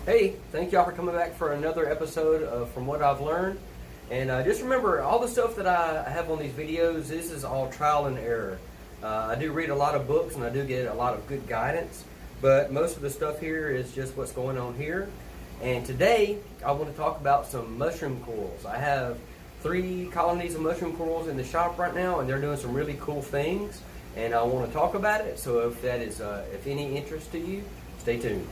Hey, thank y'all for coming back for another episode of From What I've Learned. And just remember, all the stuff that I have on these videos, this is all trial and error. I do read a lot of books and I do get a lot of good guidance, but most of the stuff here is just what's going on here. And today, I want to talk about some mushroom corals. I have 3 colonies of mushroom corals in the shop right now, and they're doing some really cool things. And I want to talk about it, so if that is if any interest to you, stay tuned.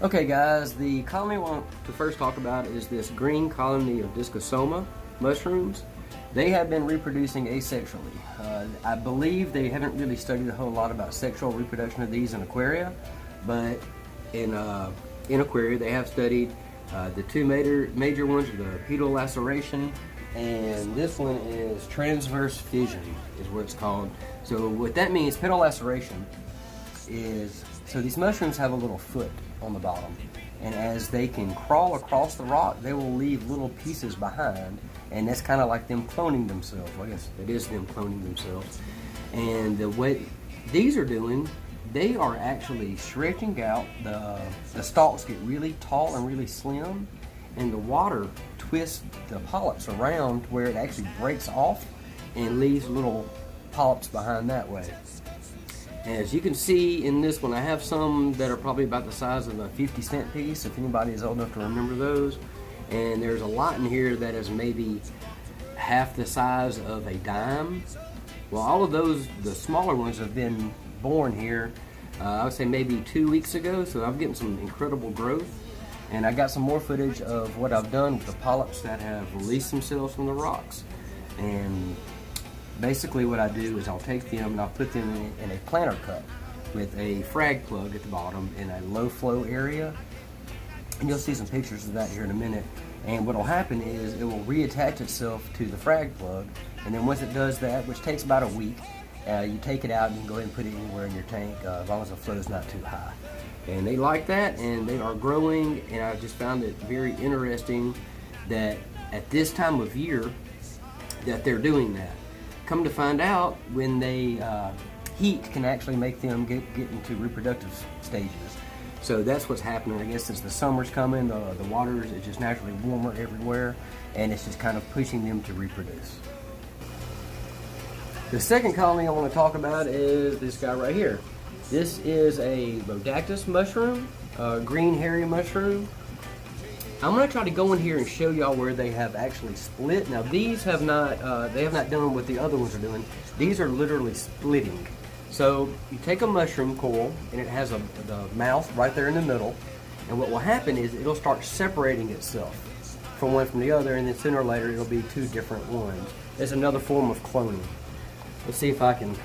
Okay guys, the colony I want to first talk about is this green colony of Discosoma mushrooms. They have been reproducing asexually. I believe they haven't really studied a whole lot about sexual reproduction of these in aquaria, but in aquaria they have studied the 2 major ones are the pedal laceration, and this one is transverse fission is what it's called. So what that means, pedal laceration, is so these mushrooms have a little foot on the bottom, and as they can crawl across the rock, they will leave little pieces behind, and that's kind of like them cloning themselves. Well, I guess it is them cloning themselves. And the way these are doing, they are actually stretching out. The stalks get really tall and really slim, and the water twists the polyps around where it actually breaks off and leaves little polyps behind that way. As you can see in this one, I have some that are probably about the size of a 50-cent piece, if anybody is old enough to remember those. And there's a lot in here that is maybe half the size of a dime. Well, all of those, the smaller ones, have been born here, I would say maybe 2 weeks ago, so I'm getting some incredible growth. And I got some more footage of what I've done with the polyps that have released themselves from the rocks. And basically what I do is I'll take them and I'll put them in a planter cup with a frag plug at the bottom in a low flow area. And you'll see some pictures of that here in a minute. And what will happen is it will reattach itself to the frag plug, and then once it does that, which takes about a week, you take it out and you can go ahead and put it anywhere in your tank as long as the flow is not too high. And they like that, and they are growing, and I just found it very interesting that at this time of year that they're doing that. Come to find out, when they heat can actually make them get into reproductive stages. So that's what's happening. I guess as the summer's coming, the water is just naturally warmer everywhere, and it's just kind of pushing them to reproduce. The second colony I want to talk about is this guy right here. This is a rhodactis mushroom, green hairy mushroom. I'm going to try to go in here and show y'all where they have actually split. Now these have not, they have not done what the other ones are doing. These are literally splitting. So you take a mushroom coral, and it has the mouth right there in the middle, and what will happen is it'll start separating itself from one from the other, and then sooner or later it'll be 2 different ones. It's another form of cloning. Let's see if I can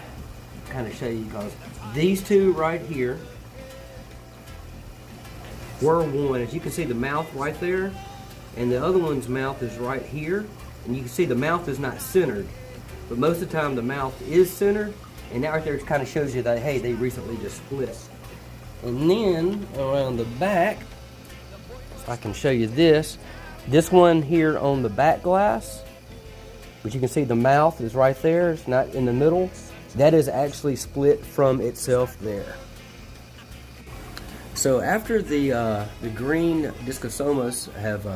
kind of show you guys. These 2 right here were one. As you can see, the mouth right there, and the other one's mouth is right here, and you can see the mouth is not centered, but most of the time the mouth is centered. And that right there kind of shows you that, hey, they recently just split. And then around the back, if I can show you this one here on the back glass, which you can see the mouth is right there, it's not in the middle. That is actually split from itself there. So after the green Discosomas have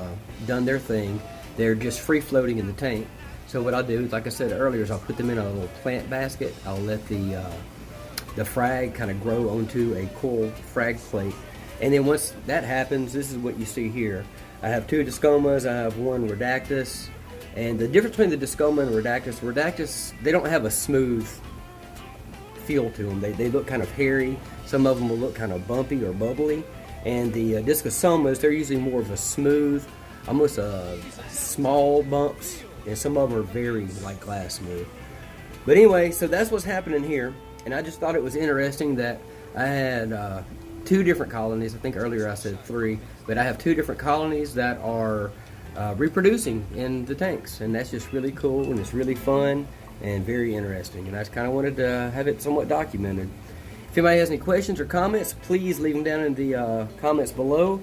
done their thing, they're just free floating in the tank. So what I'll do, like I said earlier, is I'll put them in a little plant basket. I'll let the frag kind of grow onto a coral frag plate. And then once that happens, this is what you see here. I have 2 Discomas, I have 1 rhodactis. And the difference between the Discoma and rhodactis, they don't have a smooth feel to them. They look kind of hairy. Some of them will look kind of bumpy or bubbly. And the Discosomas, they're usually more of a smooth, almost small bumps. And some of them are very like glass smooth. But anyway, so that's what's happening here. And I just thought it was interesting that I had 2 different colonies. I think earlier I said 3, but I have 2 different colonies that are reproducing in the tanks. And that's just really cool, and it's really fun and very interesting. And I just kind of wanted to have it somewhat documented. If anybody has any questions or comments, please leave them down in the comments below.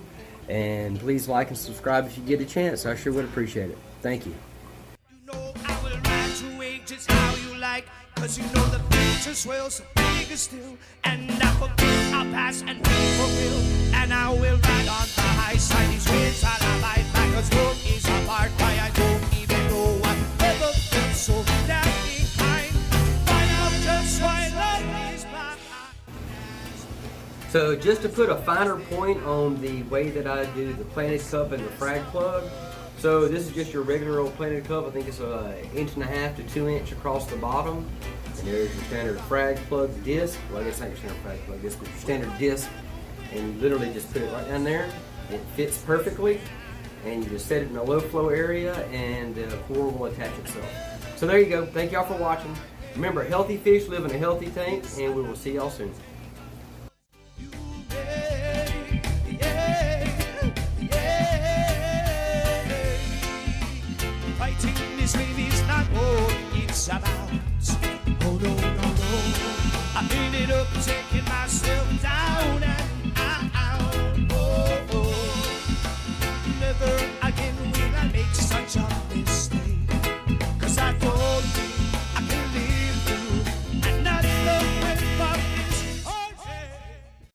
And please like and subscribe if you get a chance. I sure would appreciate it. Thank you. You know I will ride to wait just how you like, 'cause you know the future swells so bigger still. And I forgive, I'll pass and fulfill. And I will ride on the high side. These waves I'll abide by, 'cause road is a part why I don't even know I've ever felt so left behind. Find out just why love is blind. So just to put a finer point on the way that I do the planted cup and the frag plug, so this is just your regular old planted cup. I think it's an 1.5 to 2 inch across the bottom. And there's your standard frag plug disc. Well, I guess not your standard frag plug disc, but your standard disc. And you literally just put it right down there. It fits perfectly. And you just set it in a low flow area and the core will attach itself. So there you go. Thank y'all for watching. Remember, healthy fish live in a healthy tank, and we will see y'all soon. Fighting this wave is not all it's about. Oh no, no, no. I ended up saying